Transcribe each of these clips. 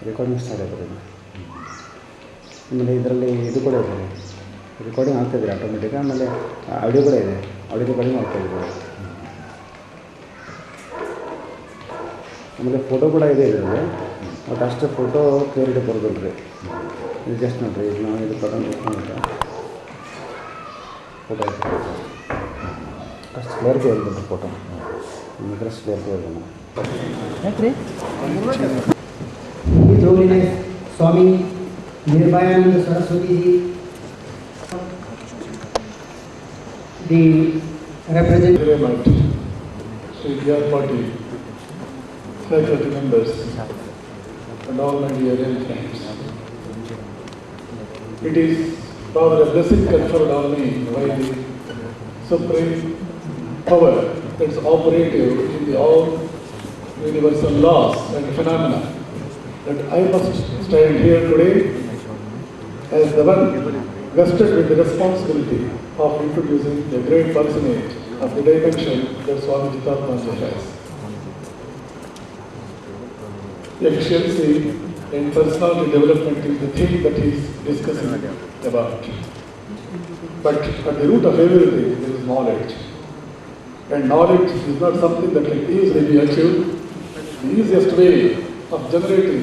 Recording start ಆಗೋದು. ಆಮೇಲೆ ಇದರಲ್ಲಿ ಇದು ಕೂಡ ಇದೆ, ರೆಕಾರ್ಡಿಂಗ್ ಆಗ್ತಾಯಿದೆ ಆಟೋಮೆಟಿಕ್. ಆಮೇಲೆ ಆಡಿಯೋ ಕೂಡ ಇದೆ, ಆಡಿಯೋ ರೆಕಾರ್ಡಿಂಗ್ ಆಗ್ತಾಯಿದೆ. ಆಮೇಲೆ ಫೋಟೋ ಕೂಡ ಇದೆ ಇದರಲ್ಲಿ, ಬಟ್ ಅಷ್ಟು ಫೋಟೋ ಕ್ಲಿಯರಿಟಿ ಬರೋದಿಲ್ಲ ರೀ. ಇದು ಜಸ್ಟ್ ನೋಡಿರಿ, ಇದು ನಾವು ಇದು ತಗೊಂಡು ಫೋಟೋ ಅಷ್ಟು ಕ್ಲಿಯರಿಟಿ ಇರಲಿಲ್ಲ ಫೋಟೋ, ಇದರಷ್ಟು ಕ್ಲಿಯರಿಟಿ ಇರಲಿಲ್ಲ. ಯಾಕೆ ರೀ ಸ್ವಾಮಿ Nirbhayananda Saraswati ji, the representative Sri Party, faculty members, and all my dear friends. It is rather a blessing conferred on me by the supreme power that is operative in the all universal laws and phenomena, that I must stand here today as the one vested with the responsibility of introducing the great personage of the dimension that Swami Jeetatmanandaji has. Efficiency in personality development is the thing that he is discussing about. But at the root of everything there is knowledge. And knowledge is not something that can easily be achieved. The easiest way of generating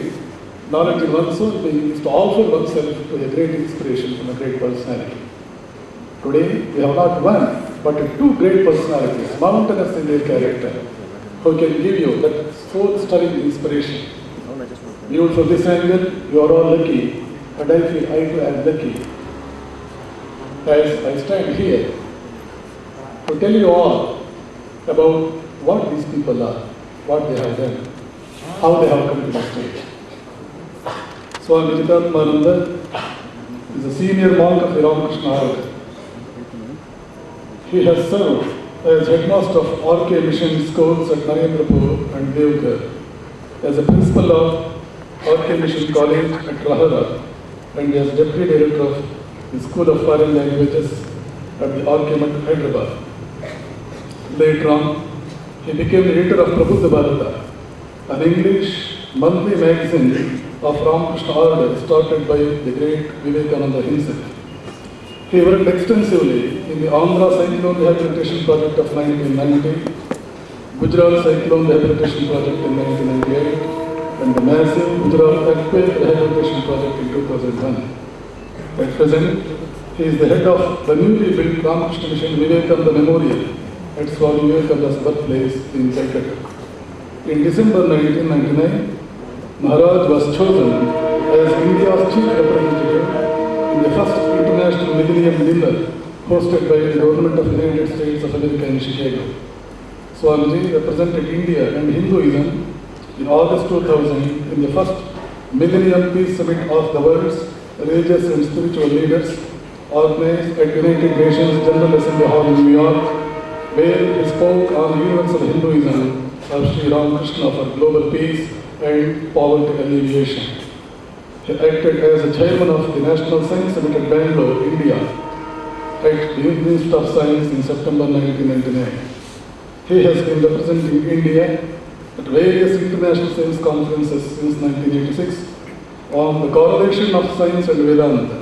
knowledge in oneself is to offer oneself to a great inspiration from a great personality. Today we have not one, but two great personalities, mountainous in their character, who can give you that soul-stirring inspiration. Viewed from this angle, you are all lucky, and I feel I too am lucky, as I stand here to tell you all about what these people are, what they have done, how they have come to the stage. Swami Jeetatmananda is a senior monk of the Ramakrishna Order. He has served as headmaster of RK Mission schools at Narendrapur and Devgar, as a principal of RK Mission College at Rahara, and as deputy director of the School of Foreign Languages at the RK Mat Hyderabad. Later on, he became the editor of Prabhupada Bharata, an English monthly magazine of Ramakrishna Order started by the great Vivekananda himself. He worked extensively in the Andhra Cyclone Rehabilitation Project of 1990, Gujarat Cyclone Rehabilitation Project in 1998, and the massive Gujarat Earthquake Rehabilitation Project in 2001. At present, he is the head of the newly built Ramakrishna Mission Vivekananda Memorial at Swami Vivekananda's birthplace in Calcutta. In December 1999, Maharaj was chosen as India's chief representative in the first international millennium dinner hosted by the government of the United States of America in Chicago. Swamiji represented India and Hinduism in August 2000 in the first Millennium Peace Summit of the world's religious and spiritual leaders organized at United Nations General Assembly Hall in New York, where he spoke on universal Hinduism of Sri Ramakrishna for global peace and poverty alleviation. He acted as the chairman of the National Science Summit at Bangalore, India, at the Institute of Science in September 1999. He has been representing India at various international science conferences since 1986 on the correlation of science and Vedanta.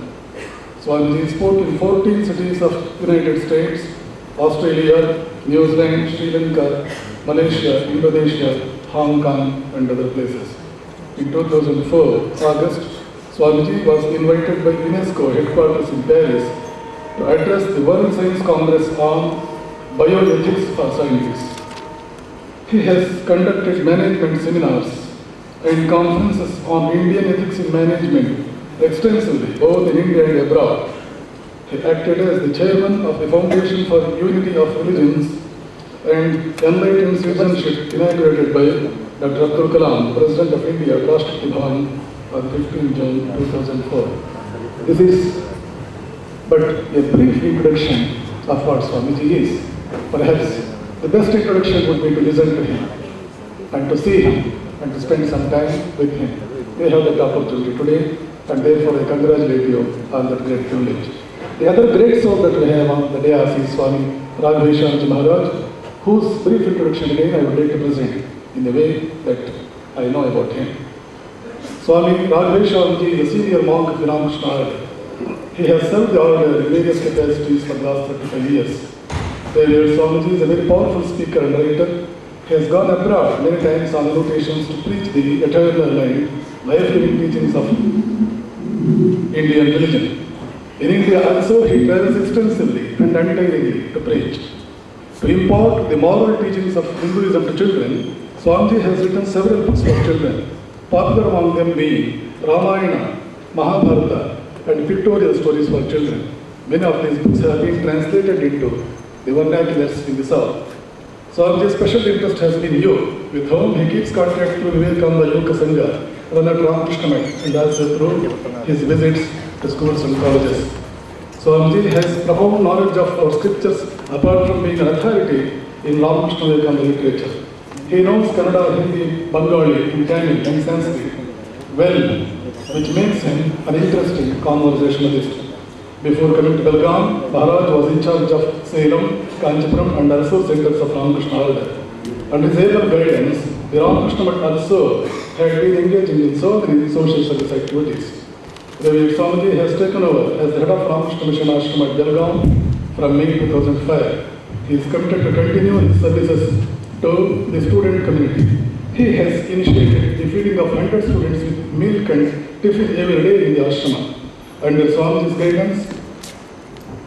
Swamiji spoke in 14 cities of United States, Australia, New Zealand, Sri Lanka, Malaysia, Indonesia, Hong Kong and other places. In 2004, August, Swamiji was invited by UNESCO headquarters in Paris to address the World Science Congress on bioethics for scientists. He has conducted management seminars and conferences on Indian ethics in management extensively, both in India and abroad. He acted as the chairman of the Foundation for Unity of Religions and Enlightened Citizenship inaugurated by Dr. Abdul Kalam, President of India, Rashtrapati Bhavan on 15 June 2004. This is but a brief introduction of what Swamiji is. Perhaps the best introduction would be to listen to him and to see him and to spend some time with him. We have that opportunity today, and therefore I congratulate you on that great privilege. The other great soul that we have on the dais is Swami Raghveshanji Maharaj, whose brief introduction again I would like to present in the way that I know about him. Swami Raghveswamji is a senior monk of the Ramakrishna order. He has served the order in various capacities for the last 35 years. Revered Swamiji is a very powerful speaker and writer. He has gone abroad many times on invitations to preach the eternal life-giving teachings of Indian religion. In India also, he travels extensively and untiringly to preach. To impart the moral teachings of Hinduism to children, Swamiji has written several books for children, popular among them being Ramayana, Mahabharata, and pictorial stories for children. Many of these books have been translated into the vernaculars in the South. Swamiji's special interest has been youth, with whom he keeps contact through Vivekananda Yoga Sangha, run at Ramakrishna Math, and also through his visits to schools and colleges. Swamiji has profound knowledge of our scriptures, apart from being an authority in Ramakrishna Vivekananda literature. He knows Kannada, Hindi, Bengali, and Tamil, and Sanskrit well, which makes him an interesting conversationalist. Before coming to Belgaum, Maharaj was in charge of Salem, Kanchipuram, and also centers of Ramakrishna order. Under his able guidance, the Ramakrishna Math also had been engaging in so many social service activities. Revered Swamiji has taken over as the head of Ramakrishna Mission Ashram at Belgaum from May 2005. He is committed to continue his services to the student community. He has initiated the feeding of 100 students with milk and tiffin every day in the ashrama. Under Swamiji's guidance,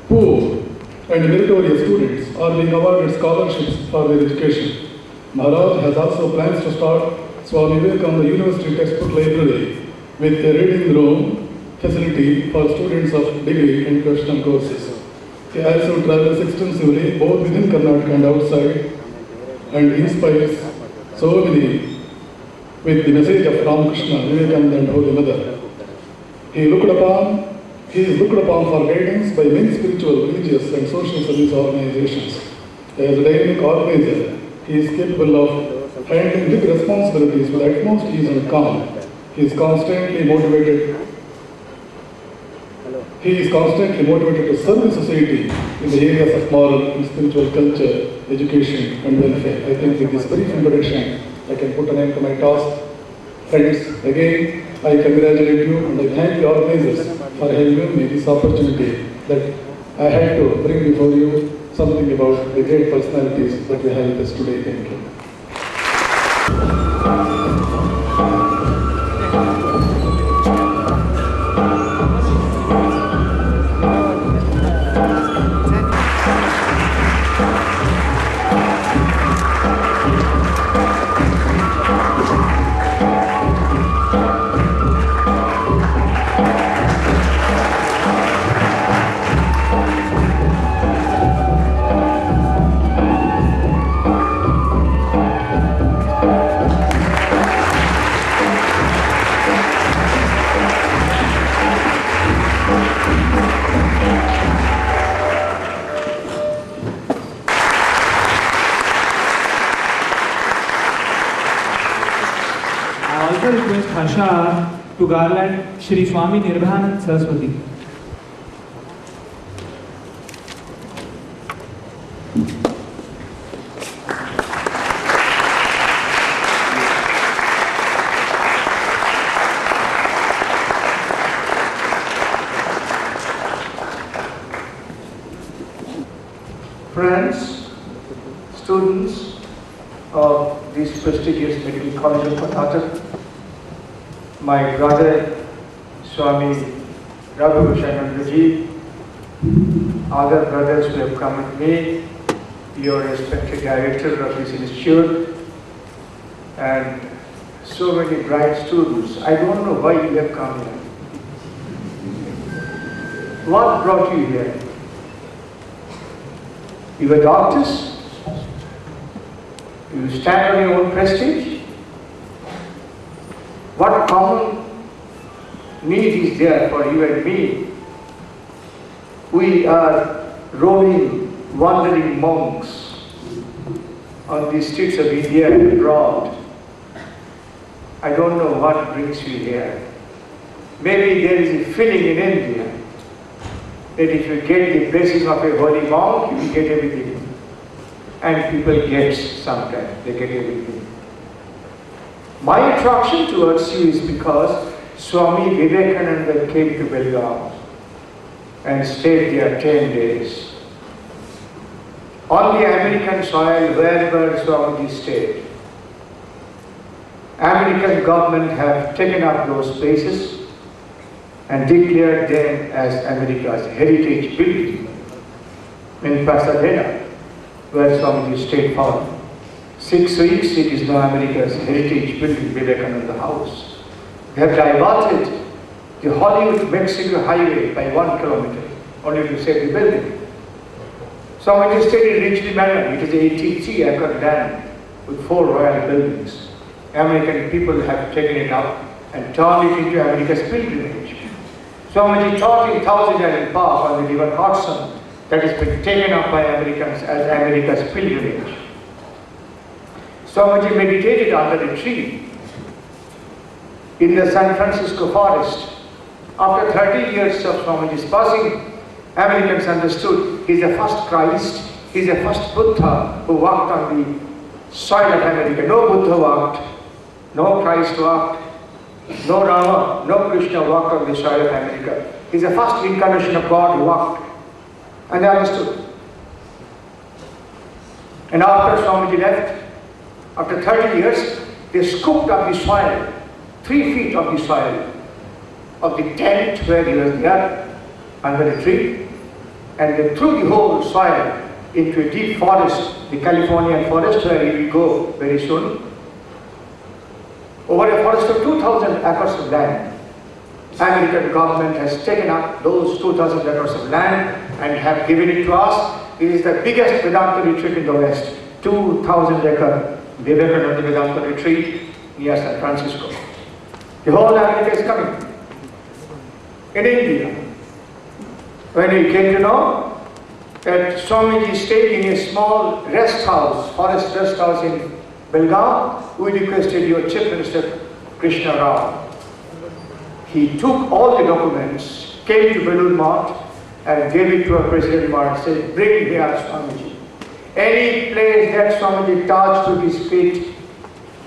poor and meritorious students are being awarded scholarships for their education. Maharaj has also plans to start Swami Vivekananda University textbook library with a reading room facility for students of degree and professional courses. He also travels extensively both within Karnataka and outside and inspires so many with the message of Ramakrishna, Vivekananda and Holy Mother. He is looked upon for guidance by many spiritual, religious and social service organizations. As a dynamic organizer, he is capable of handling big responsibilities with utmost ease and calm. He is constantly motivated to serve the society in the areas of moral and spiritual culture, education and welfare. I think with this brief introduction, I can put an end to my task. Friends, again, I congratulate you and I thank the organizers for having given me this opportunity that I had to bring before you something about the great personalities that we have with us today. Thank you. Request Harsha to garland Shri Swami Nirbhayananda Saraswati. Friends, students of this prestigious Medical College of Karnataka, my brother Swami Vivekanandaji, other brothers who have come with me, your respected director of this institute, and so many bright students. I don't know why you have come here. What brought you here? You were doctors? You stand on your own prestige? What common need is there for you and me? We are roaming, wandering monks on the streets of India and abroad. I don't know what brings you here. Maybe there is a feeling in India that if you get the blessing of a holy monk, you will get everything. And people get sometimes, they get everything. My attraction towards you is because Swami Vivekananda came to Belgaum and stayed there 10 days. On the American soil, wherever Swamiji stayed, American government have taken up those places and declared them as America's heritage building in Pasadena, where Swamiji stayed for 6 weeks. It is now America's heritage building, Vivekananda House. They have diverted the Hollywood-Mexico highway by 1 kilometer, only to save the building. Swamiji stayed in richly manner. It is 83-acre land with 4 royal buildings. American people have taken it up and turned it into America's pilgrimage. Swamiji taught in Thousand Island Park on the river Hudson that has been taken up by Americans as America's pilgrimage. Swamiji meditated under a tree in the San Francisco forest. After 30 years of Swamiji's passing, Americans understood he's the first Christ, he's the first Buddha who walked on the soil of America. No Buddha walked, no Christ walked, no Rama, no Krishna walked on the soil of America. He's the first incarnation of God who walked. And they understood. And after Swamiji left, after 30 years, they scooped up the soil, 3 feet of the soil, of the tent where he was there, under the tree, and they threw the whole soil into a deep forest, the Californian forest, where he will go very soon. Over a forest of 2,000 acres of land, American government has taken up those 2,000 acres of land and have given it to us. It is the biggest Vedanta retreat in the West, 2,000-acre Vivekananda Vedanta retreat near San Francisco. The whole America is coming. In India, when we came to know that Swamiji stayed in a small rest house, forest rest house in Belgaum, we requested your Chief Minister Krishna Rao. He took all the documents, came to Belur Mount and gave it to our President Maharaj and said, bring here Swamiji. Any place that Swamiji touched with his feet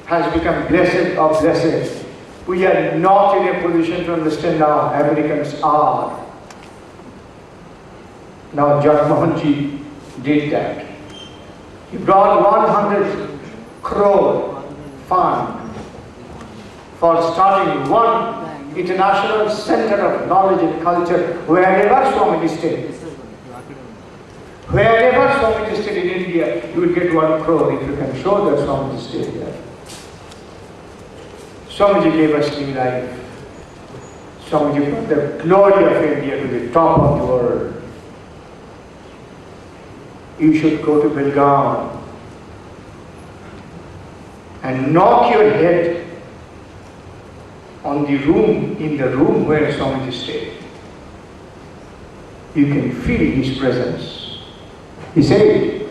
has become blessed or blessed. We are not in a position to understand now, Americans are. Now Jeetatmanandaji did that. He brought 100 crore fund for starting one international center of knowledge and culture wherever Swamiji stayed. Wherever Swamiji stayed in India, you will get 1 crore if you can show that Swamiji stayed there. Swamiji gave us new life. Swamiji brought the glory of India to the top of the world. You should go to Belgaum and knock your head on the room, in the room where Swamiji stayed. You can feel his presence. He said,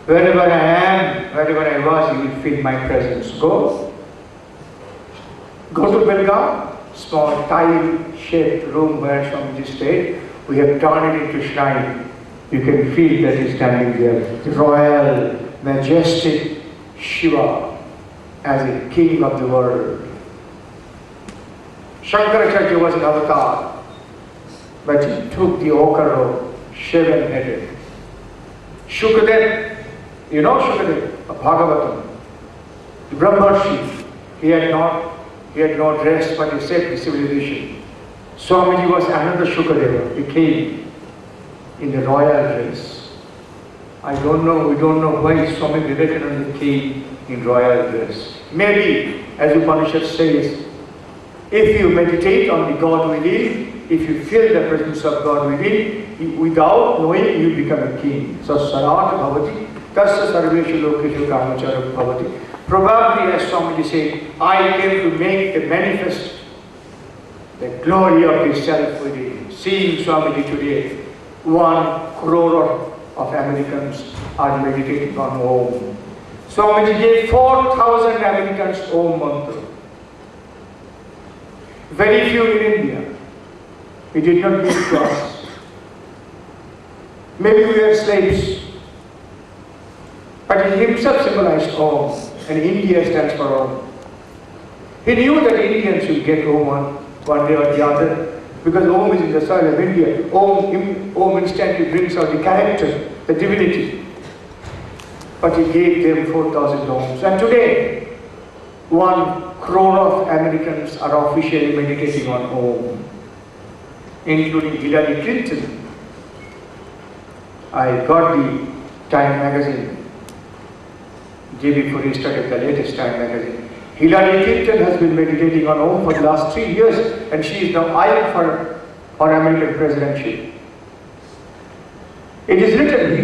wherever I am, wherever I was, you will feel my presence. Go to Belgaum, small tile-shaped room where Swamiji stayed. We have turned it into shrine. You can feel that he's standing there, the royal, majestic Shiva as a king of the world. Shankaracharya was an avatar, but he took the ochre robe, shaven-headed. Shukadev, you know Shukadev, of Bhagavatam, the Brahmarshi, he had no dress, but he saved the civilization. Swamiji was another Shukadeva, he came in the royal dress. We don't know why Swami Vivekananda came in royal dress. Maybe, as Upanishad says, if you meditate on the God within, if you feel the presence of God within, without knowing, you become a king. So sarat bhavati, tasya sarveshu lokeshu kamachara bhavati. Probably, as Swamiji said, I came to make the manifest the glory of the self within. Seeing Swamiji today, 1 crore of Americans are meditating on Om. Swamiji gave 4,000 Americans Om mantra. Very few in India. He did not give it to us. Maybe we are slaves. But he himself symbolized Om. and India stands for Om. He knew that Indians will get Om one day or the other, because Om is in the soil of India. Om instantly brings out the character, the divinity. But he gave them 4,000 Oms. And today, 1 crore of Americans are officially meditating on Om, including Hillary Clinton. I got the Time magazine day before he started the latest Time magazine. Hillary Clinton has been meditating on Om for the last 3 years, and she is now eyeing for American presidency. It is written,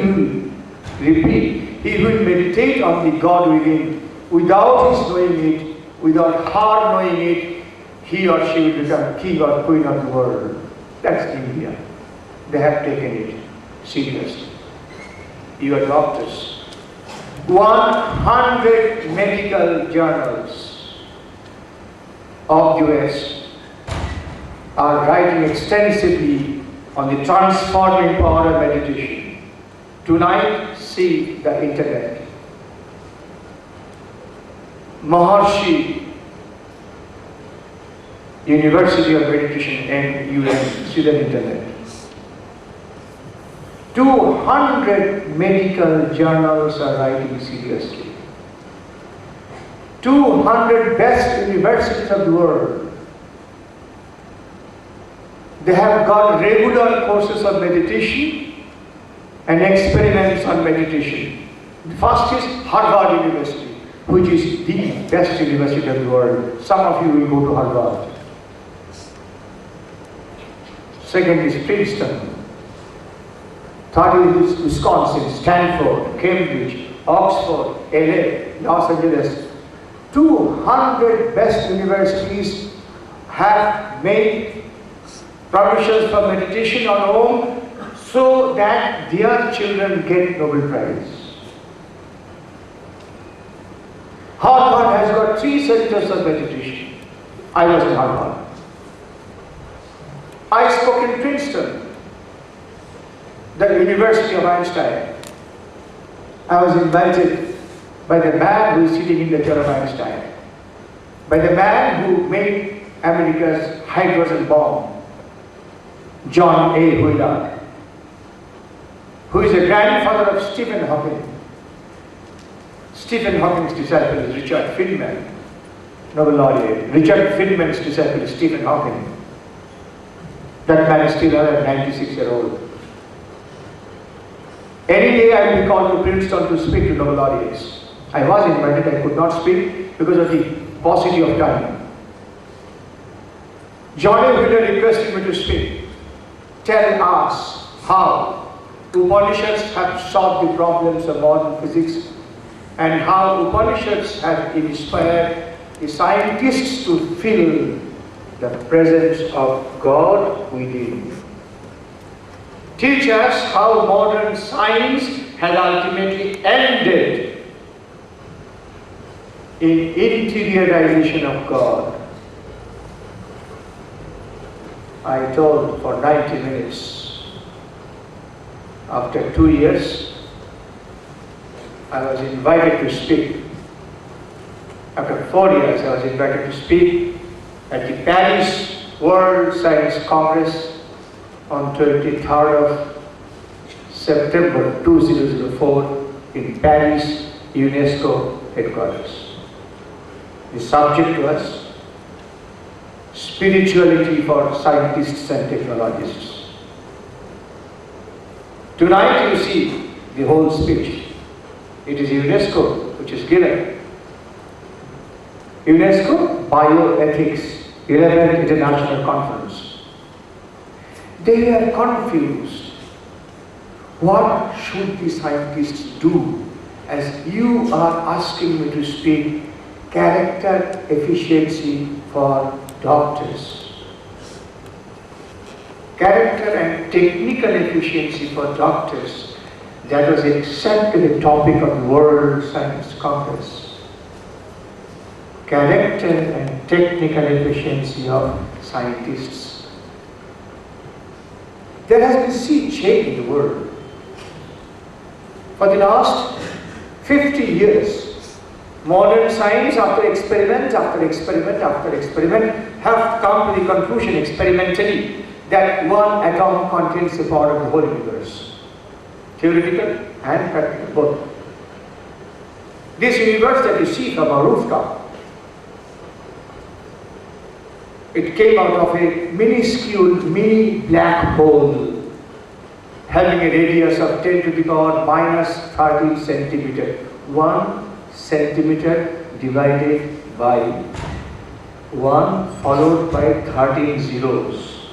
he will repeat, he will meditate on the God within. Without his knowing it, without her knowing it, he or she will become king or queen of the world. That's India. They have taken it seriously. Your doctors. 100 medical journals of US are writing extensively on the transforming power of meditation. Tonight, see the internet. Maharshi University of Meditation and UN, see the internet. 200 medical journals are writing seriously. 200 best universities of the world. They have got regular courses of meditation and experiments on meditation. The first is Harvard University, which is the best university of the world. Some of you will go to Harvard. Second is Princeton. Third is Wisconsin, Stanford, Cambridge, Oxford, LA, Los Angeles. 200 best universities have made provisions for meditation on Om so that their children get Nobel Prize. Harvard has got 3 centers of meditation. I was in Harvard. I spoke in Princeton, the University of Einstein. I was invited by the man who is sitting in the chair of Einstein, by the man who made America's hydrogen bomb, John A. Wheeler, who is the grandfather of Stephen Hawking. Stephen Hawking's disciple is Richard Feynman, Nobel laureate. Richard Feynman's disciple is Stephen Hawking. That man is still alive, 96-year-old. Any day I will be called to Princeton to speak to Nobel laureates. I was invited, I could not speak because of the paucity of time. John A. Wheeler requested me to speak. Tell us how Upanishads have solved the problems of modern physics and how Upanishads have inspired the scientists to feel the presence of God within. Teach us how modern science has ultimately ended in interiorization of God. I told for 90 minutes. After 2 years, I was invited to speak. After 4 years, I was invited to speak at the Paris World Science Congress on 23rd of September 2004 in Paris, UNESCO headquarters. The subject was spirituality for scientists and technologists. Tonight you see the whole speech. It is UNESCO which is given. UNESCO Bioethics 11th International Conference. They are confused. What should the scientists do? As you are asking me to speak character efficiency for doctors. Character and technical efficiency for doctors. That was exactly the topic of the World Science Congress. Character and technical efficiency of scientists. There has been sea change in the world. For the last 50 years, Modern science, after experiment after experiment after experiment, have come to the conclusion experimentally that one atom contains the power of the whole universe. Theoretical and practical, both. This universe that you see from a rooftop, it came out of a minuscule mini black hole having a radius of 10 to the power minus 30 centimeter. 1 centimeter divided by 1 followed by 13 zeros.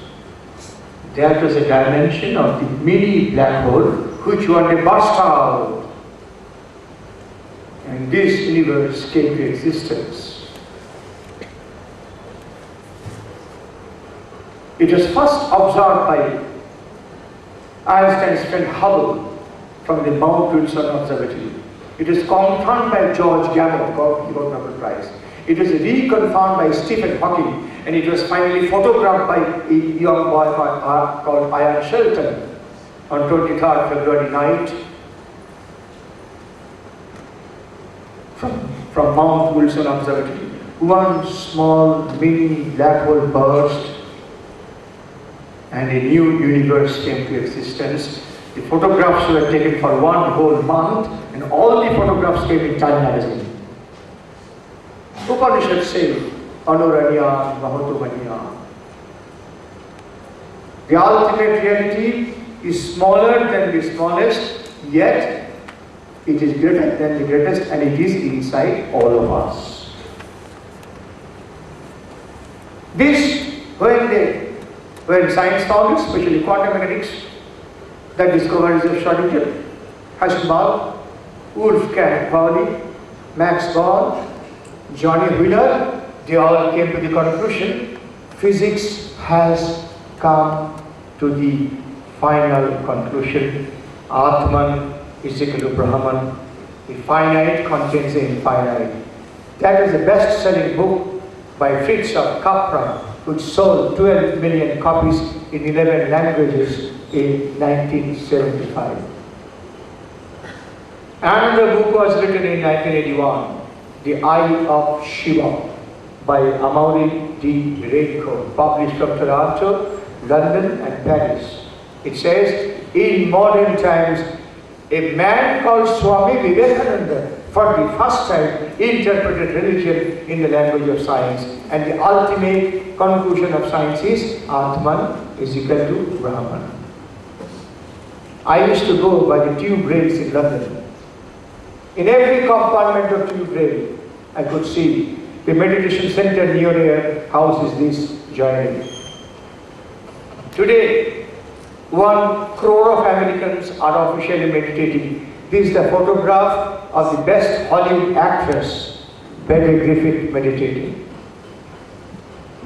That was the dimension of the mini black hole which one day burst out. And this universe came to existence. It was first observed by Einstein's friend Hubble from the Mount Wilson Observatory. It was confirmed by George Gamow, he got Nobel Prize. It was reconfirmed by Stephen Hawking, and it was finally photographed by a young boy called Ian Shelton on 23rd February night from Mount Wilson Observatory. One small mini black hole burst and a new universe came to existence. The photographs were taken for 1 whole month and all the photographs came in Time magazine. Upanishads say, Anuranya Mahatumanya. The ultimate reality is smaller than the smallest, yet it is greater than the greatest, and it is inside all of us. This, when science found it, especially quantum mechanics, the discoveries of Schrödinger, Heisenberg, Wolfgang Pauli, Max Born, Johnny Wheeler, they all came to the conclusion physics has come to the final conclusion. Atman is equal to Brahman. The finite contains the infinite. That is the best-selling book by Fritz of Capra, which sold 12 million copies in 11 languages in 1975. Another book was written in 1981, The Eye of Shiva, by Amaury D. Raincoat, published from Toronto, London and Paris. It says, in modern times, a man called Swami Vivekananda for the first time interpreted religion in the language of science, and the ultimate conclusion of science is Atman is equal to Brahman. I used to go by the tube rails in London. In every compartment of tube rail, I could see the meditation center near their house is this joining. Today, 1 crore of Americans are officially meditating. This is the photograph of the best Hollywood actress, Betty Griffith, meditating.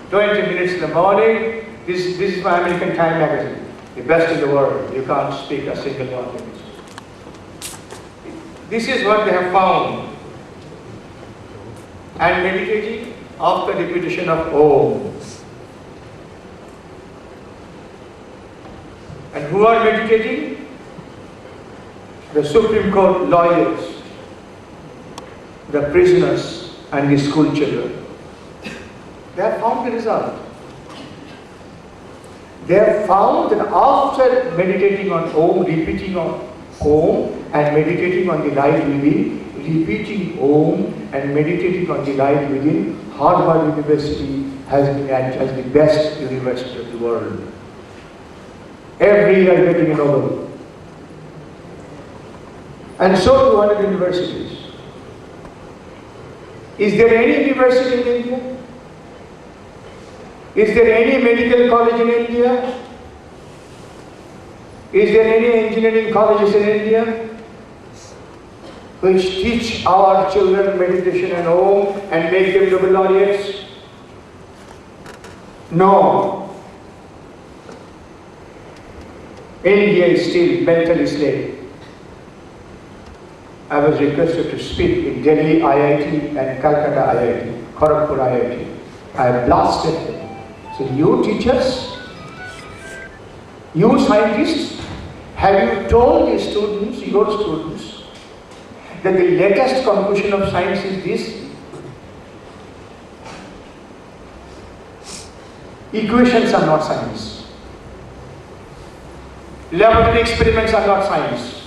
20 minutes in the morning, this is my American Time magazine, the best in the world. You can't speak a single one of it. This is what they have found. And meditating after repetition of Om. And who are meditating? The Supreme Court lawyers, the prisoners, and the school children. They have found the result. They have found that after meditating on Om, repeating on Om, and meditating on the light within, repeating Om and meditating on the light within, Harvard University has been ranked as the best university of the world. Every year getting a Nobel. And so do other universities. Is there any university in India? Is there any medical college in India? Is there any engineering colleges in India which teach our children meditation and Om and make them Nobel laureates? No. India is still mentally slave. I was requested to speak in Delhi IIT and Calcutta IIT, Kharagpur IIT. I blasted them. So you teachers, you scientists, have you told the students, your students, that the latest conclusion of science is this: equations are not science. Laboratory experiments are not science.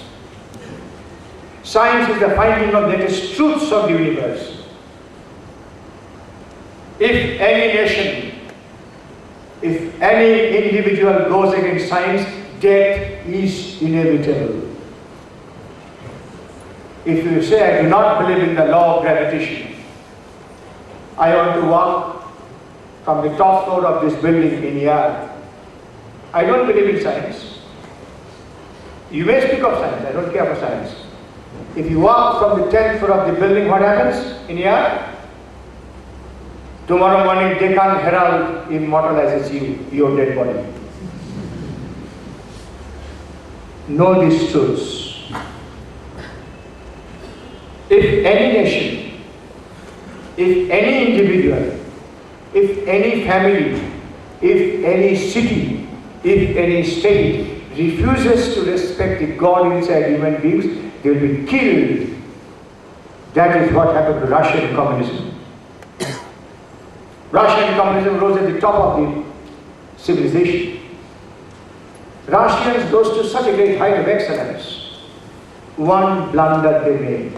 Science is the finding of latest truths of the universe. If any nation, if any individual goes against science, death is inevitable. If you say, I do not believe in the law of gravitation, I want to walk from the top floor of this building in air, I don't believe in science. You may speak of science, I don't care for science. If you walk from the 10th floor of the building, what happens in air? Tomorrow morning, Deccan Herald immortalizes you, your dead body. Know these truths. If any nation, if any individual, if any family, if any city, if any state refuses to respect the God inside human beings, they will be killed. That is what happened to Russian communism. Russian communism rose at the top of the civilization. Russians rose to such a great height of excellence. One blunder they made.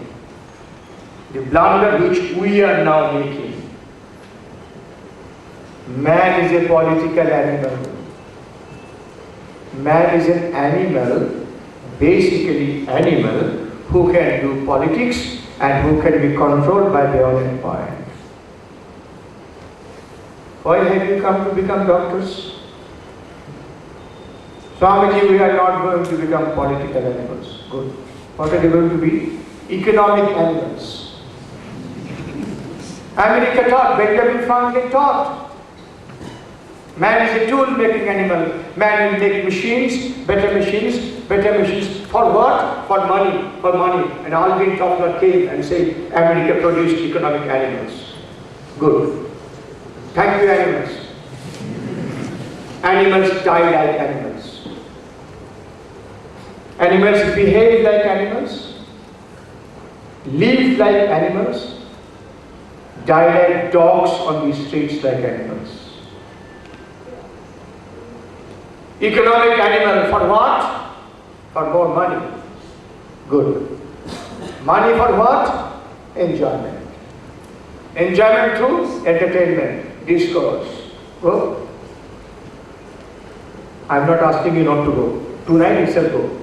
The blunder which we are now making. Man is a political animal. Man is an animal, basically animal, who can do politics and who can be controlled by their own empire. Why have you come to become doctors? Swamiji, we are not going to become political animals. Good. What are they going to be? Economic animals. America taught, Benjamin Franklin taught. Man is a tool-making animal. Man will make machines, better machines, better machines. For what? For money, for money. And Alvin Toffler came and said, America produced economic animals. Good. Thank you, animals. Animals die like animals. Animals behave like animals, live like animals, die like dogs on the streets like animals. Economic animal for what? For more money. Good. Money for what? Enjoyment. Enjoyment through entertainment, discourse. Go. I'm not asking you not to go. Tonight itself go.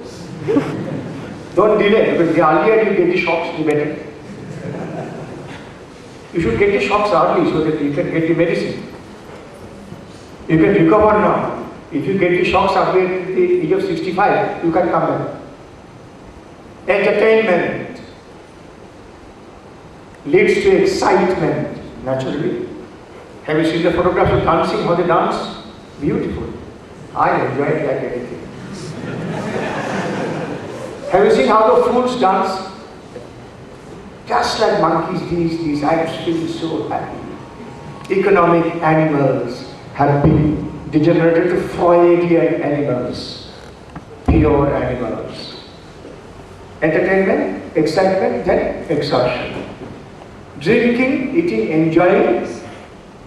Don't delay, because the earlier you get the shocks, the better. You should get the shocks early so that you can get the medicine. You can recover now. If you get the shocks early at the age of 65, you can come back. Entertainment leads to excitement, naturally. Have you seen the photographs of dancing, how they dance? Beautiful. I enjoy it like anything. Have you seen how the fools dance? Just like monkeys, these I feel so happy. Economic animals have been degenerated to Freudian animals, pure animals. Entertainment, excitement, then exhaustion. Drinking, eating, enjoying,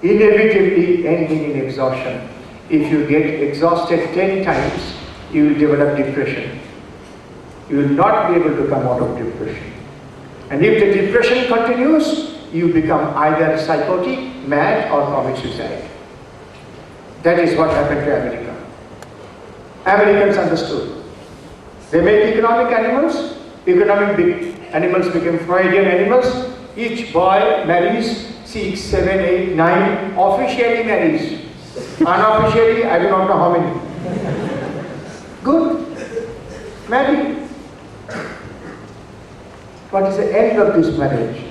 inevitably ending in exhaustion. If you get exhausted 10 times, you will develop depression. You will not be able to come out of depression. And if the depression continues, you become either psychotic, mad, or commit suicide. That is what happened to America. Americans understood. They made economic animals. Economic animals became Freudian animals. Each boy marries 6, 7, 8, 9, officially marries. Unofficially, I do not know how many. Good. Marry. What is the end of this marriage?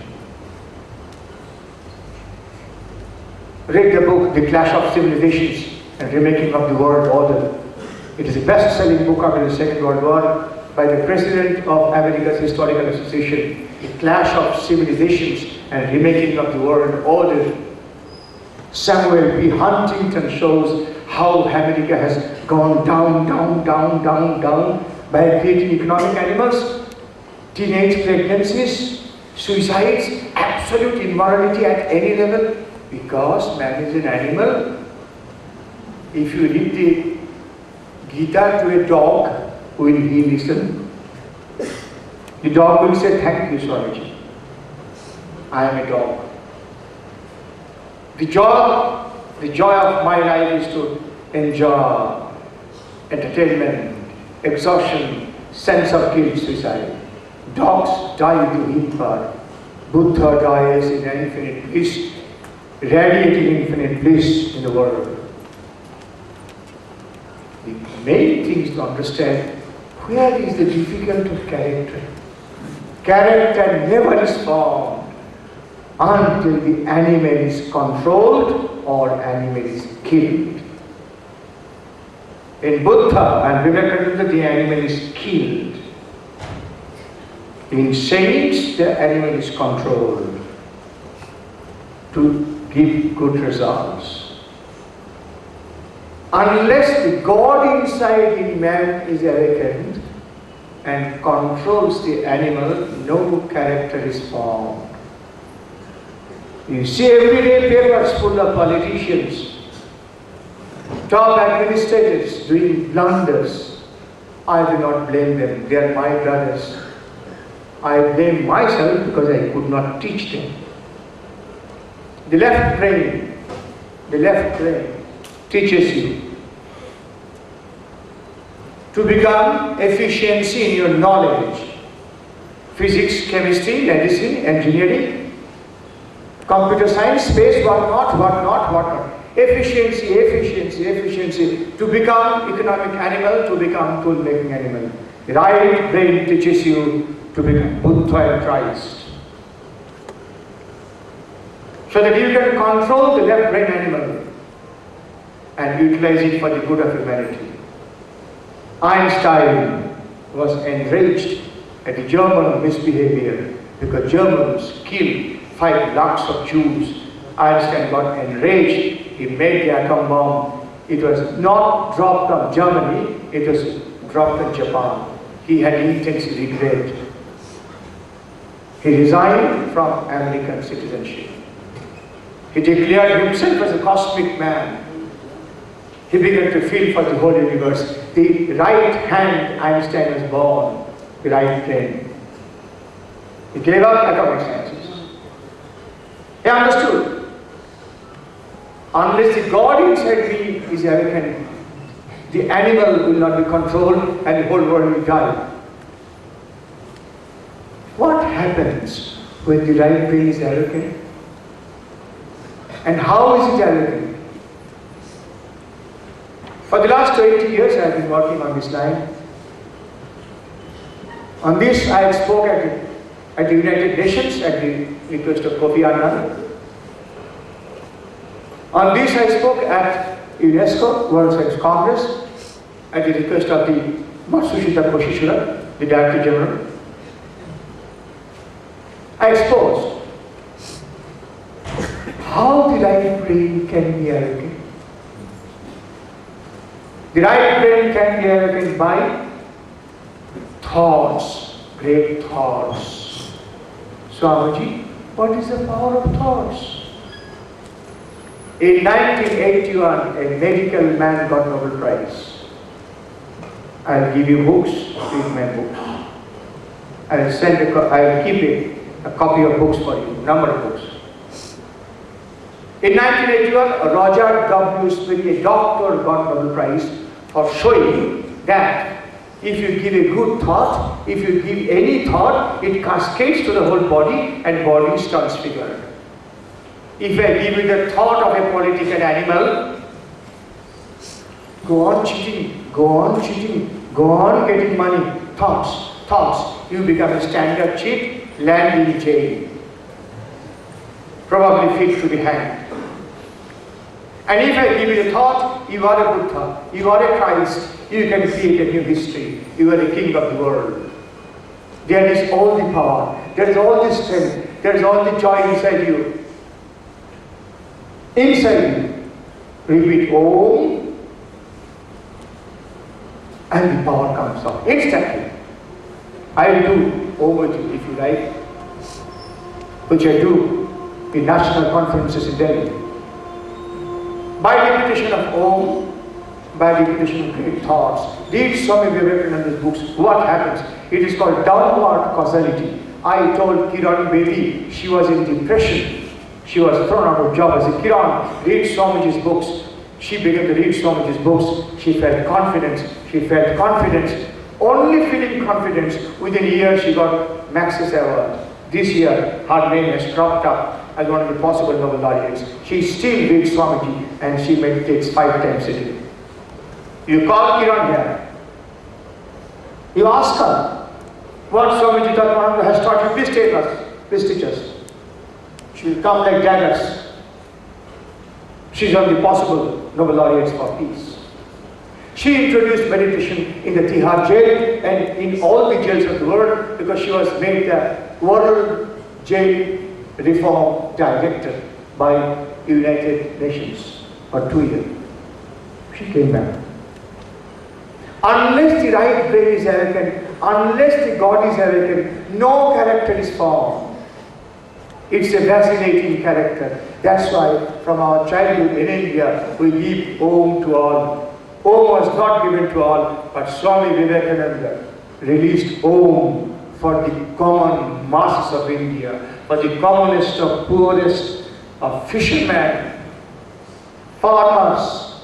Read the book, The Clash of Civilizations and Remaking of the World Order. It is a best-selling book after the Second World War by the President of America's Historical Association. The Clash of Civilizations and Remaking of the World Order. Samuel B. Huntington shows how America has gone down by creating economic animals. teenage pregnancies, suicides, absolute immorality at any level, because man is an animal. If you read the Gita to a dog, will he listen? The dog will say, "Thank you, Swamiji. I am a dog. The joy of my life is to enjoy entertainment, exhaustion, sense of guilt, suicide. Dogs die to heat. Buddha dies in infinite bliss, radiating infinite bliss in the world." The main thing is to understand where is the difficulty of character. Character never is formed until the animal is controlled or animal is killed. In Buddha and Vivekananda, the animal is killed. In saints, the animal is controlled to give good results. Unless the God inside in man is awakened and controls the animal, no character is formed. You see everyday papers full of politicians, top administrators doing blunders. I do not blame them, they are my brothers. I blame myself because I could not teach them. The left brain teaches you to become efficiency in your knowledge. Physics, chemistry, medicine, engineering, computer science, space, what not. Efficiency. To become economic animal, to become tool-making animal. The right brain teaches you to become Buddha and Christ. So that you can control the left brain animal and utilize it for the good of humanity. Einstein was enraged at the German misbehavior because Germans killed 5 lakhs of Jews. Einstein got enraged. He made the atom bomb. It was not dropped on Germany, it was dropped on Japan. He had intense regret. He resigned from American citizenship. He declared himself as a cosmic man. He began to feel for the whole universe. The right hand Einstein was born, the right brain. He gave up atomic sciences. He understood. Unless the God inside me is awakened, the animal will not be controlled and the whole world will die. What happens when the right brain is awakened? And how is it awakened? For the last 20 years I have been working on this line. On this I spoke at the United Nations at the request of Kofi Annan. On this I spoke at UNESCO World Science Congress at the request of the Matsushita Koshishura, the Director General. I exposed how the right brain can be awakened. The right brain can be awakened by thoughts, great thoughts. Swamiji, what is the power of thoughts? In 1981, a medical man got Nobel Prize. I'll give you books, read my books. I'll keep a copy of books for you, number of books. In 1981, Roger W. Sperry, a doctor, got Nobel Prize for showing that if you give a good thought, if you give any thought, it cascades to the whole body and body is transfigured. If I give you the thought of a political animal, go on cheating, go on getting money, thoughts, you become a standard cheat, land in jail, probably fit to be hanged. And if I give you the thought, you are a Buddha, you are a Christ, you can create a new history, you are the king of the world. There is all the power, there is all the strength, there is all the joy inside you. Inside you, repeat Om, and the power comes out instantly. I will do homage, if you like, which I do in national conferences in Delhi. By repetition of Om, by repetition of great thoughts, read Swami Vivekananda's books, what happens? It is called downward causality. I told Kiran baby, she was in depression. She was thrown out of job. I said, Kiran, read Swamiji's books. She began to read Swamiji's books. She felt confidence. She felt confidence. Only feeling confidence, within a year she got Max's Award. This year, her name has cropped up as one of the possible Nobel laureates. She still reads Swamiji and she meditates 5 times a day. You call Kiran here. You ask her, what Swami Jeetatmanandaji has taught you, please teach us. She will come like daggers. She is one of the possible Nobel laureates for peace. She introduced meditation in the Tihar jail and in all the jails of the world because she was made the World Jail Reform Director by United Nations for 2 years. She came back. Unless the right brain is awakened, unless the God is awakened, no character is formed. It's a vacillating character. That's why from our childhood in India, we give Om to all. Om was not given to all, but Swami Vivekananda released Om for the common masses of India, for the commonest of poorest of fishermen, farmers,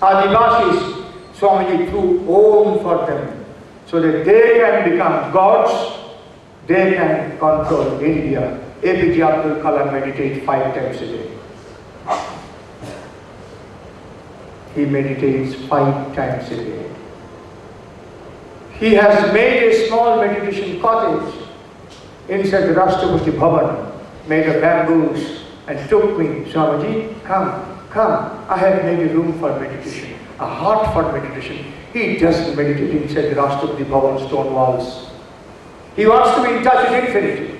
Adivashis. Swamiji threw Om for them, so that they can become gods, they can control India. APJ Abdul Kalam meditates 5 times a day. He meditates 5 times a day. He has made a small meditation cottage inside the Rashtrapati Bhavan, made of bamboos, and took me, Swamiji, come, I have made a room for meditation, a heart for meditation. He doesn't meditate inside the Rashtrapati Bhavan stone walls. He wants to be in touch with infinity.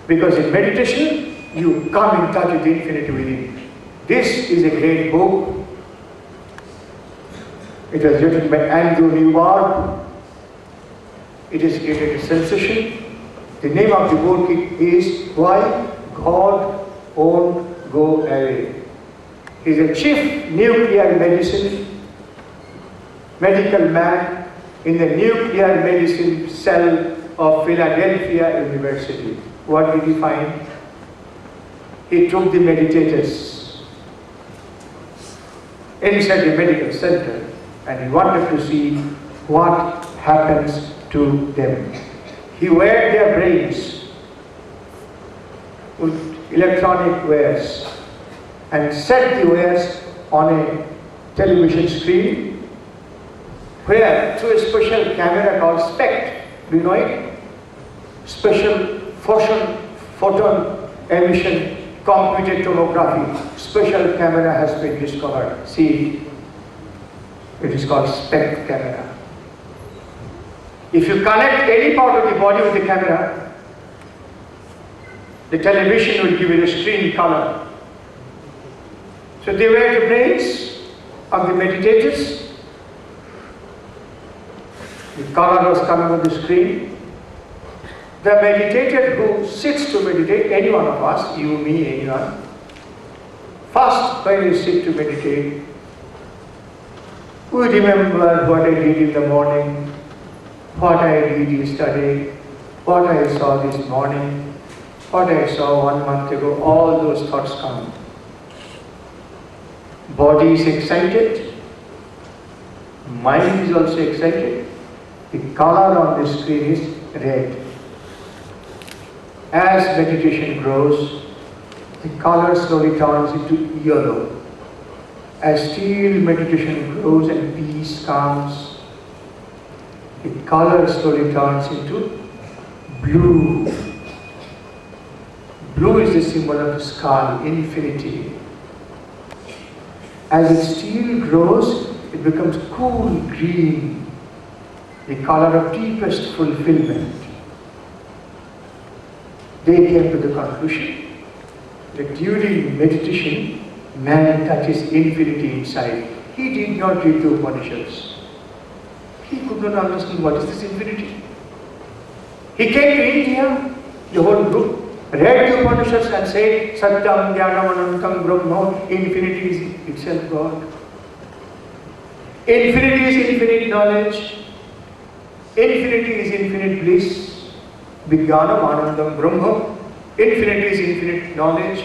Because in meditation, you come in touch with the infinity within. This is a great book. It was written by Andrew Neward. It has created a sensation. The name of the book is Why God Won't Go Away. He is a chief nuclear medical man in the nuclear medicine cell of Philadelphia University. What did he find? He took the meditators inside the medical center and he wanted to see what happens to them. He wired their brains with electronic wires and set the wires on a television screen where through a special camera called SPECT, do you know it? Special photon emission computed tomography. Special camera has been discovered. See, it is called SPECT camera. If you connect any part of the body with the camera, the television will give you the screen color. So they were the brains of the meditators. The color was coming on the screen. The meditator who sits to meditate, any one of us, you, me, anyone, first when you sit to meditate, we remember what I did in the morning, what I did yesterday, what I saw this morning, what I saw 1 month ago, all those thoughts come. Body is excited, mind is also excited, the color on the screen is red. As meditation grows, the color slowly turns into yellow. As still meditation grows and peace comes, the color slowly turns into blue. Blue is the symbol of the sky, infinity. As it still grows, it becomes cool green, the color of deepest fulfillment. They came to the conclusion that during meditation, man touches infinity inside. He did not read the Upanishads. He could not understand what is this infinity. He came to India, the whole group, read the Upanishads and said, Satyam Jnanam Anantam Brahma, infinity is itself God. Infinity is infinite knowledge. Infinity is infinite bliss. Vijnanam Anandam Brahma. Infinity is infinite knowledge.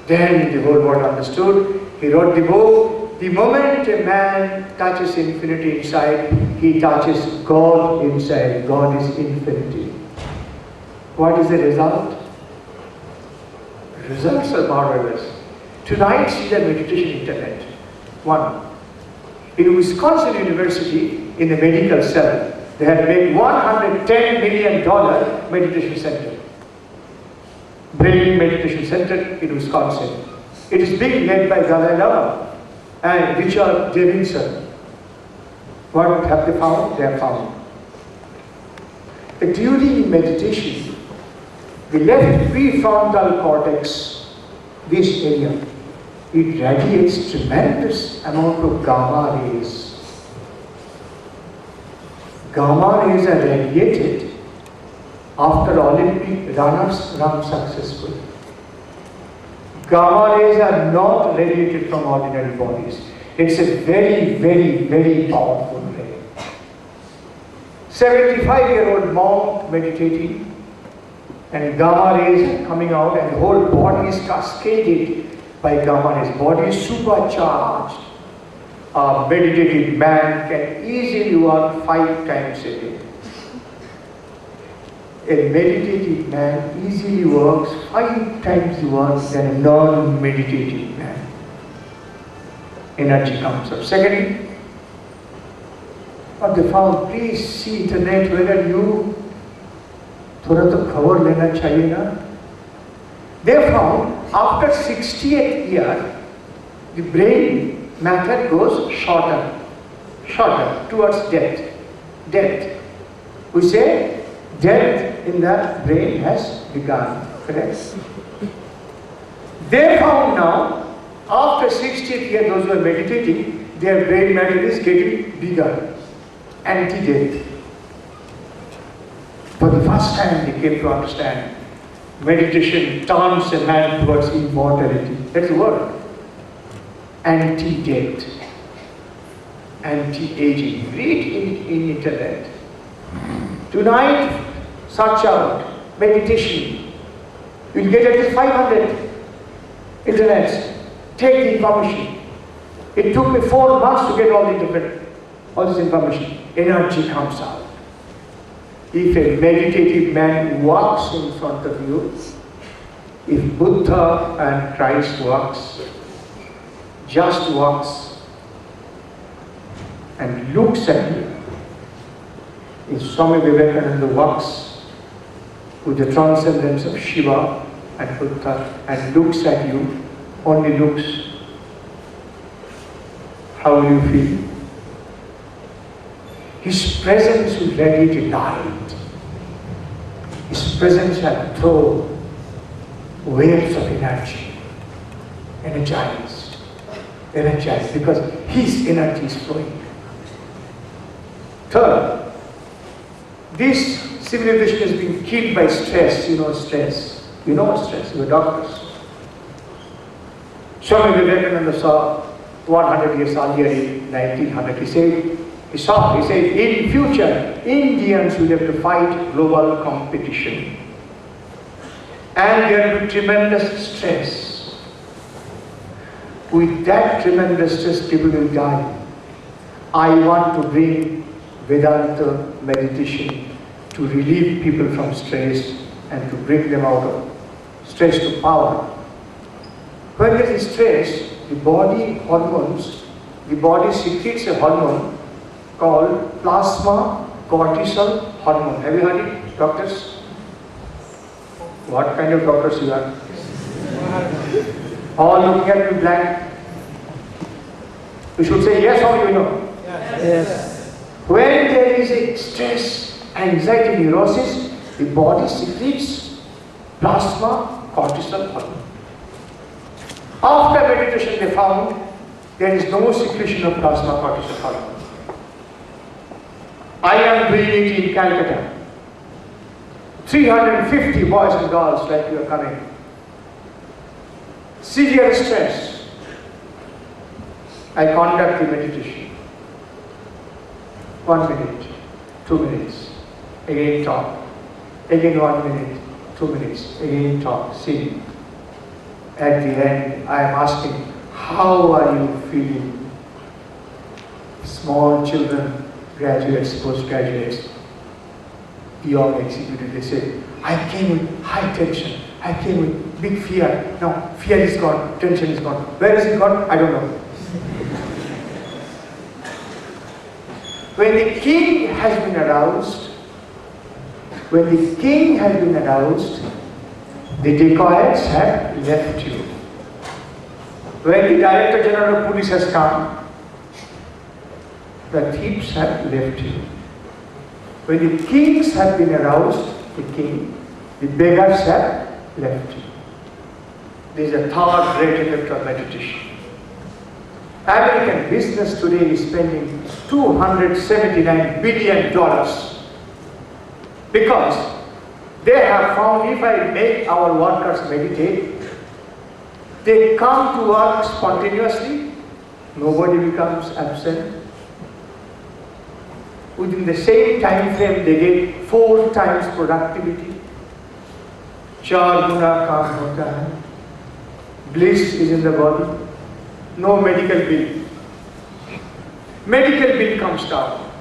Then the whole world understood. He wrote the book. The moment a man touches infinity inside, he touches God inside. God is infinity. What is the result? Results are marvelous. Tonight, see the meditation internet. One, in Wisconsin University, in the medical cell, they had made $110 million meditation center. Brain Meditation Center in Wisconsin. It is being led by Dalai Lama and Richard Davidson. What have they found? They have found that during meditation, the left prefrontal cortex, this area, it radiates tremendous amount of gamma rays. Gamma rays are radiated after Olympic runners run successfully. Gamma rays are not radiated from ordinary bodies. It's a very, very, very powerful ray. 75-year-old monk meditating, and gamma rays are coming out, and the whole body is cascaded by gamma rays. Body is supercharged. A meditative man can easily work 5 times a day. A meditative man easily works 5 times the work than a non-meditative man. Energy comes up. Secondly, what they found, please see internet whether you थोड़ा तो खबर लेना चाहिए ना. They found after 68th year, the brain matter goes shorter towards death. Death. We say death in the brain has begun. Correct? They found now, after 60th year, those who are meditating, their brain matter is getting bigger. Anti-death. For the first time, they came to understand meditation turns a man towards immortality. That's the word. Anti-death. Anti-aging. Read in internet. Tonight, search out meditation. You'll get at least 500 internets. Take the information. It took me 4 months to get all this information. Energy comes out. If a meditative man walks in front of you, if Buddha and Christ walks, just walks and looks at you, if Swami Vivekananda walks with the transcendence of Shiva and Buddha and looks at you, only looks, how will you feel? His presence will radiate light. His presence shall throw waves of energy, energized, because his energy is flowing. Third, this civilization has been killed by stress. You know stress. You know stress. You are doctors. Swami Vivekananda saw 100 years earlier in 1900. He said, in future, Indians will have to fight global competition. And there will be tremendous stress. With that tremendous stress, people will die. I want to bring Vedanta meditation to relieve people from stress and to bring them out of stress to power. When there is stress, the body secretes a hormone called plasma cortisol hormone. Have you heard it, doctors? What kind of doctors you are? All looking at me blank. You should say yes or you know. Yes. When there is a stress, anxiety, neurosis, the body secretes plasma cortisol hormone. After meditation, they found there is no secretion of plasma cortisol hormone. I am doing it in Calcutta. 350 boys and girls like you are coming. Severe stress. I conduct the meditation. 1 minute, 2 minutes, again talk. Again 1 minute, 2 minutes, again talk, sing. At the end, I am asking, how are you feeling? Small children, graduates, postgraduates, young executive, they say, I came with high tension, I came with big fear. No, fear is gone, tension is gone. Where is it gone? I don't know. When the king has been aroused, the dacoits have left you. When the Director General of Police has come, the thieves have left you. When the kings have been aroused, the beggars have left you. This is a third great effect of meditation. American business today is spending $279 billion because they have found if I make our workers meditate, they come to work spontaneously, nobody becomes absent. Within the same time frame, they get 4 times productivity. 4 guna kaam hota hai. Bliss is in the body. No medical bill. Medical bill comes down.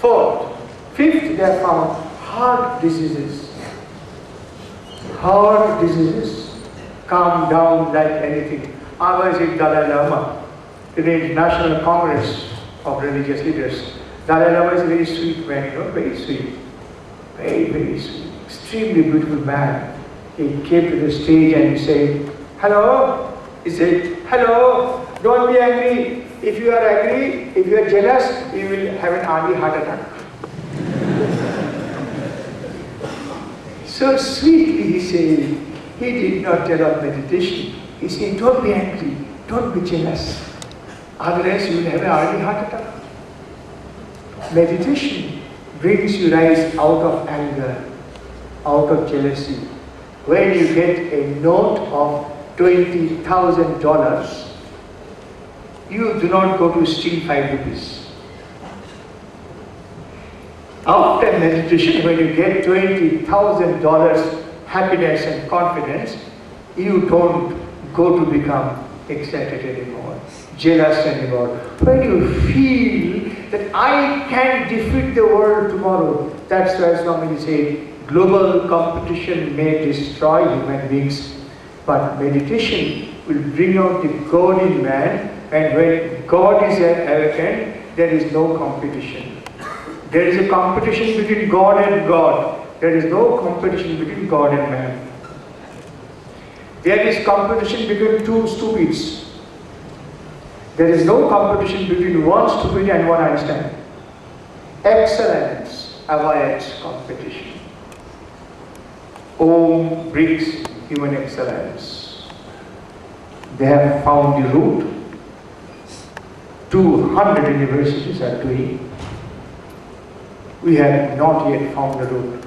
4th, 5th, they have found heart diseases. Heart diseases calm down like anything. I was in Dalai Lama, the National Congress of Religious Leaders. Dalai Lama is a very sweet man, very sweet. Very, very sweet. Extremely beautiful man. He came to the stage and he said, hello. He said, hello, don't be angry. If you are angry, if you are jealous, you will have an early heart attack. So sweetly he said, he did not tell of meditation. He said, don't be angry, don't be jealous. Otherwise you will have an early heart attack. Meditation brings you rise out of anger, out of jealousy. When you get a note of $20,000, you do not go to steal 5 rupees. After meditation, when you get $20,000 happiness and confidence, you don't go to become excited anymore, jealous anymore. When you feel that I can defeat the world tomorrow, that's why Swami said, global competition may destroy human beings, but meditation will bring out the God in man, and when God is awakened, there is no competition. There is a competition between God and God. There is no competition between God and man. There is competition between 2 stupids. There is no competition between 1 stupid and 1 Einstein. Excellence avoids competition. Om brings human excellence. They have found the root. 200 universities are doing. We have not yet found the root.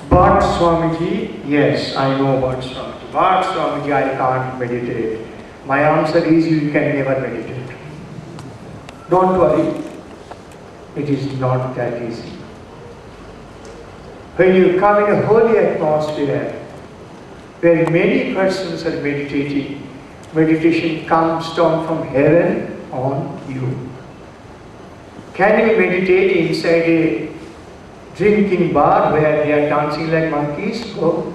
But Swamiji, yes, I know about Swamiji. But Swamiji, I can't meditate. My answer is you can never meditate. Don't worry. It is not that easy. When you come in a holy atmosphere, where many persons are meditating, meditation comes down from heaven on you. Can you meditate inside a drinking bar where they are dancing like monkeys? Go.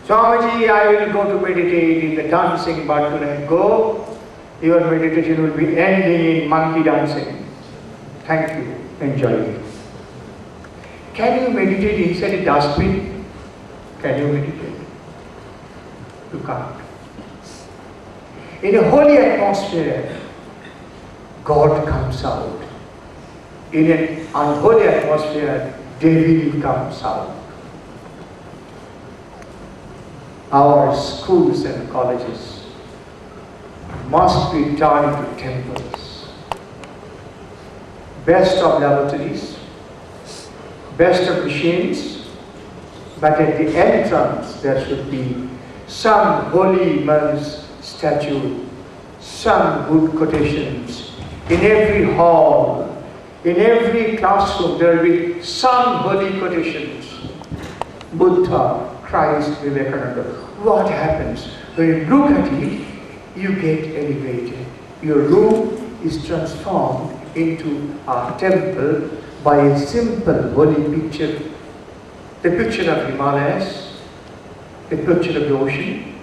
Swamiji, I will go to meditate in the dancing bar tonight. Go. Your meditation will be ending in monkey dancing. Thank you. Enjoy it. Can you meditate inside a dustbin? Can you meditate? You can't. In a holy atmosphere, God comes out. In an unholy atmosphere, devil comes out. Our schools and colleges must be turned into temples. best of laboratories, best of machines, but at the entrance there should be some holy man's statue, some good quotations. In every hall, in every classroom, there will be some holy quotations. Buddha, Christ, Vivekananda. What happens? When you look at it, you get elevated. Your room is transformed into a temple by a simple holy picture. The picture of Himalayas, the picture of the ocean,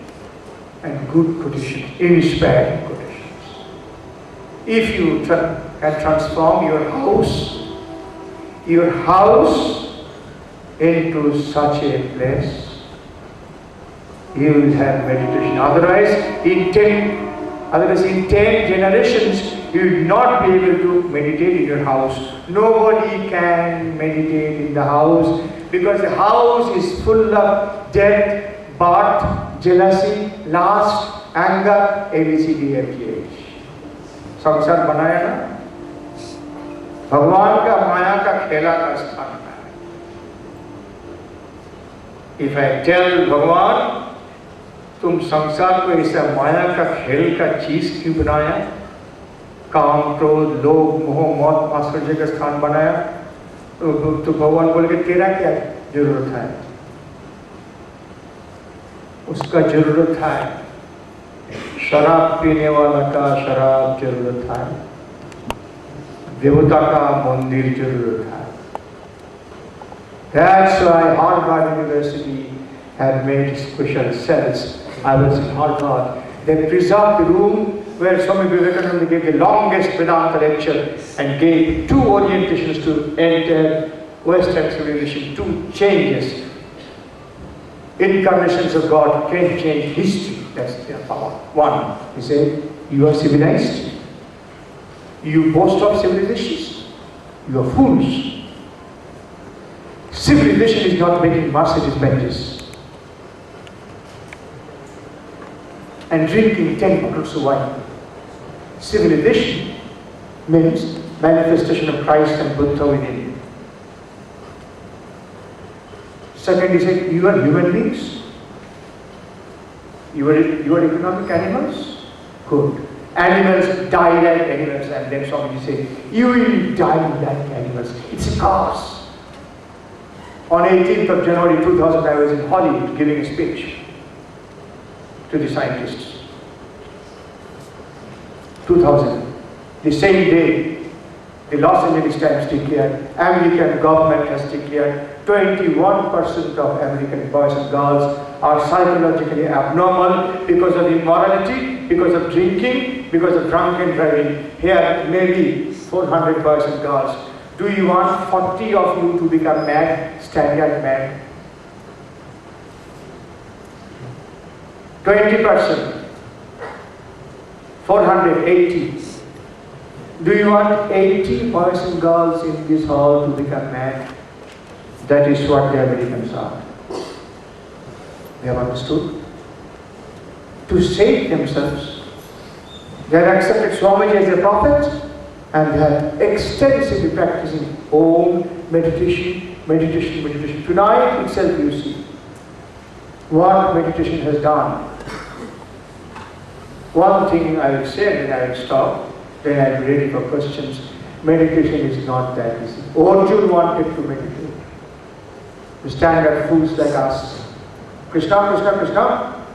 and good quotations, inspiring quotations. If you can transform your house into such a place, you will have meditation. Otherwise, in 10 generations, you will not be able to meditate in your house. Nobody can meditate in the house because the house is full of death, birth, jealousy, lust, anger, ABCD, FGH. संसार बनाया ना, भगवान का माया का खेला का स्थान है. If I tell भगवान, तुम संसार को ऐसा माया का खेल का चीज क्यों बनाया? काम, क्रोध, लोभ, मोह, मौत, आश्चर्य का स्थान बनाया, तो भगवान बोले कि तेरा क्या जरूरत है? उसका जरूरत है. शराब पीने वाला का शराब जरूरत है, देवता का मंदिर जरूरत है. That's why Harvard University had made special cells. I was in Harvard. They preserved the room where Swami Vivekananda gave the longest Vedanta lecture and gave 2 orientations to enter Western civilization, 2 changes. Incarnations of God can change history. That's their power. 1, he said, you are civilized. You boast of civilizations. You are fools. Civilization is not making Mercedes Benzes and drinking 10 bottles of wine. Civilization means manifestation of Christ and Buddha within you. Second, he said, you are human beings. You are economic animals? Good. Animals die like animals, and then Swamiji said, you will die like animals. It's a cause. On 18th of January 2000, I was in Hollywood giving a speech to the scientists. 2000. The same day, the Los Angeles Times declared, American government has declared 21% of American boys and girls are psychologically abnormal because of immorality, because of drinking, because of drunken driving. Here, maybe 400 boys and girls. Do you want 40 of you to become mad, standard mad? 20%. 480. Do you want 80 boys and girls in this hall to become mad? That is what the Americans are. They have understood. To save themselves, they have accepted Swamiji as a prophet and they are extensively practicing Om, meditation. Tonight itself you see what meditation has done. One thing I will say and then I will stop, then I am ready for questions. Meditation is not that easy. Arjuna wanted to meditate. The standard fools like us. Krishna, Krishna, Krishna.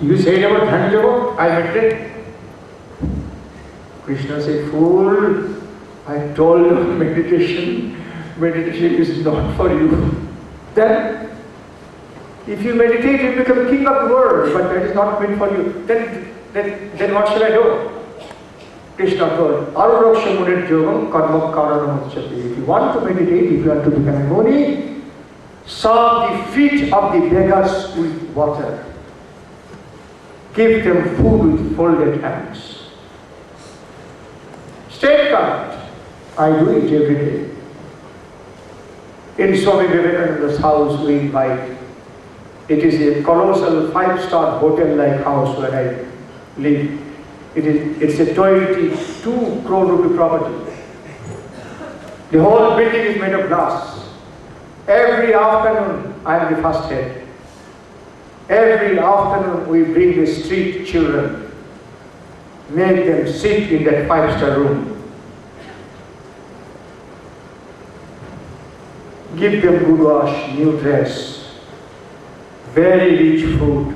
You said about Dhanjava, I meditate. Krishna said, fool, I told you meditation is not for you. Then, if you meditate, you become king of the world, but that is not meant for you. Then what shall I do? Krishna told, Aruroksha Munit Yogam Karma Karanam Uchati. If you want to meditate, if you want to become a Muni, serve the feet of the beggars with water. Give them food with folded hands. Stay calm. I do it every day. In Swami Vivekananda's house we invite. It is a colossal 5-star hotel-like house where I live. It's a 22 crore rupee property. The whole building is made of glass. Every afternoon, I am the first head. Every afternoon, we bring the street children, make them sit in that 5-star room. Give them good wash, new dress, very rich food,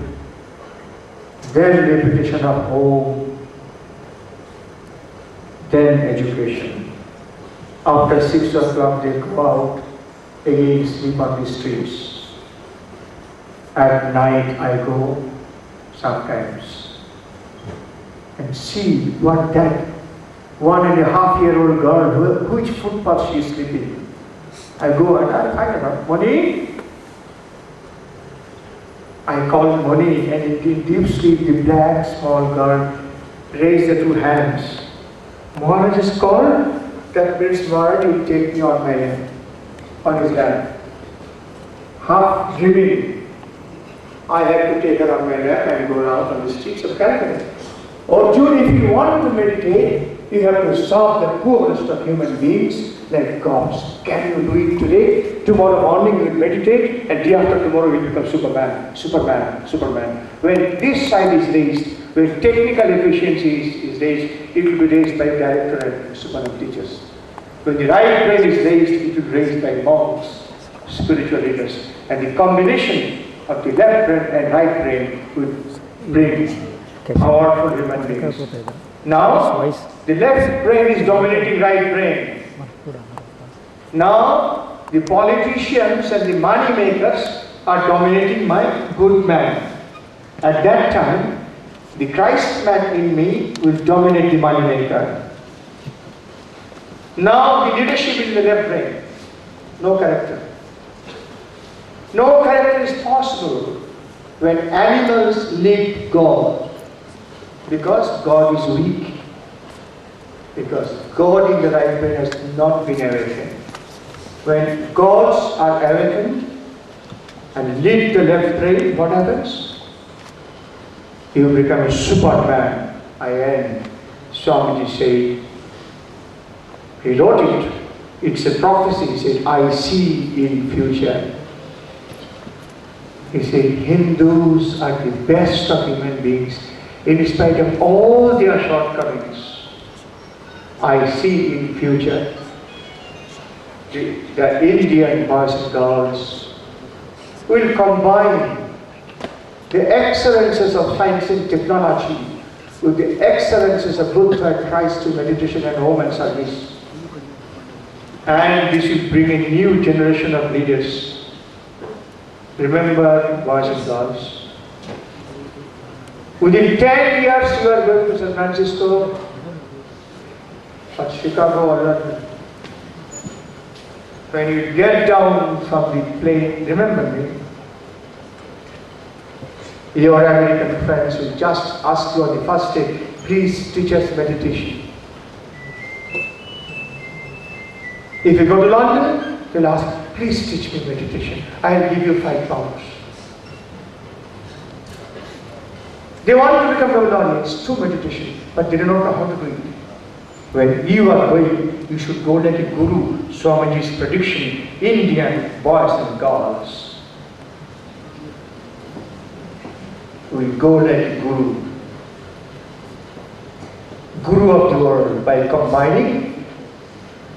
then repetition of home, then education. After 6 o'clock they go out, again sleep on the streets. At night I go sometimes and see what that 1.5-year-old girl, which footpath she is sleeping. I go and I find her, Moni. I call Moni, and in deep sleep the black small girl raised the 2 hands. Maharaj is called. That means Maharaj will take me on my lap, on his lap. Half dreaming, I have to take her on my lap and go out on the streets of Calcutta. Arjun, if you want to meditate, you have to solve the poorest of human beings like gods. Can you do it today? Tomorrow morning you will meditate, and day after tomorrow you will become Superman, Superman, Superman. When this side is raised, when technical efficiency is raised, it will be raised by director and Superman teachers. When the right brain is raised, it will be raised by monks, spiritual leaders. And the combination of the left brain and right brain will bring powerful human beings. Now, the left brain is dominating right brain. Now, the politicians and the money makers are dominating my good man. At that time, the Christ man in me will dominate the money maker. Now, the leadership is in the left brain. No character. No character is possible when animals need God. Because God is weak. Because God in the right brain has not been awakened. When gods are awakened and lead the left brain, what happens? You become a Superman. I am. Swamiji said, he wrote it. It's a prophecy. He said, I see in future. He said, Hindus are the best of human beings in spite of all their shortcomings. I see in future the Indian boys and girls will combine the excellences of science and technology with the excellences of Buddha and Christ through meditation and home and service. And this will bring a new generation of leaders. Remember, boys and girls, within 10 years you are going to San Francisco or Chicago or London. When you get down from the plane, remember me, your American friends will just ask you on the first day, please teach us meditation. If you go to London, they'll ask, please teach me meditation. I'll give you £5. They want to become Ravilanians through meditation, but they do not know how to do it. When you are going, you should go like a guru. Swamiji's prediction, Indian boys and girls will go like a guru. Guru of the world by combining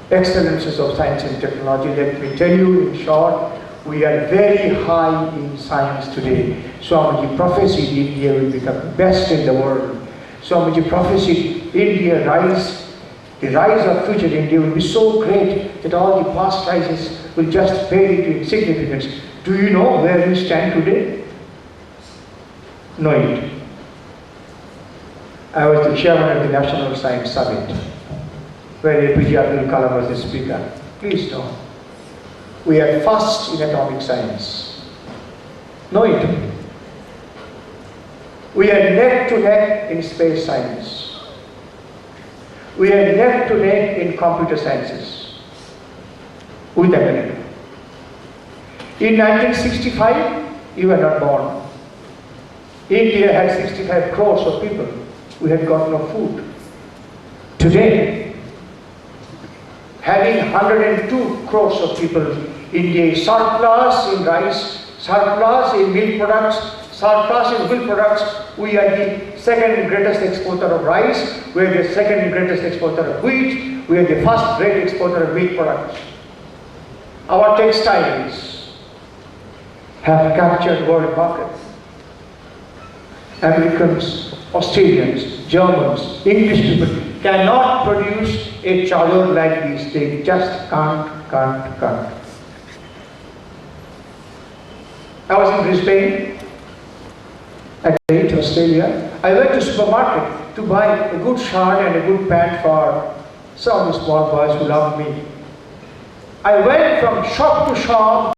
excellences of science and technology. Let me tell you in short, we are very high in science today. Swamiji prophesied India will become best in the world. Swamiji prophesied India the rise of future India will be so great that all the past rises will just fade into insignificance. Do you know where we stand today? Know it. I was the chairman of the National Science Summit, where APJ Abdul Kalam was the speaker. Please know. We are first in atomic science. Know it. We are neck to neck in space science. We are neck to neck in computer sciences with America. In 1965, you were not born. India had 65 crores of people. We had got no food. Today, having 102 crores of people. India is surplus in rice, surplus in milk products, surplus in milk products. We are the second greatest exporter of rice, we are the second greatest exporter of wheat, we are the first great exporter of meat products. Our textiles have captured world markets. Americans, Australians, Germans, English people cannot produce a chador like this. They just can't. I was in Brisbane, at Australia. I went to supermarket to buy a good shirt and a good pant for some of the small boys who loved me. I went from shop to shop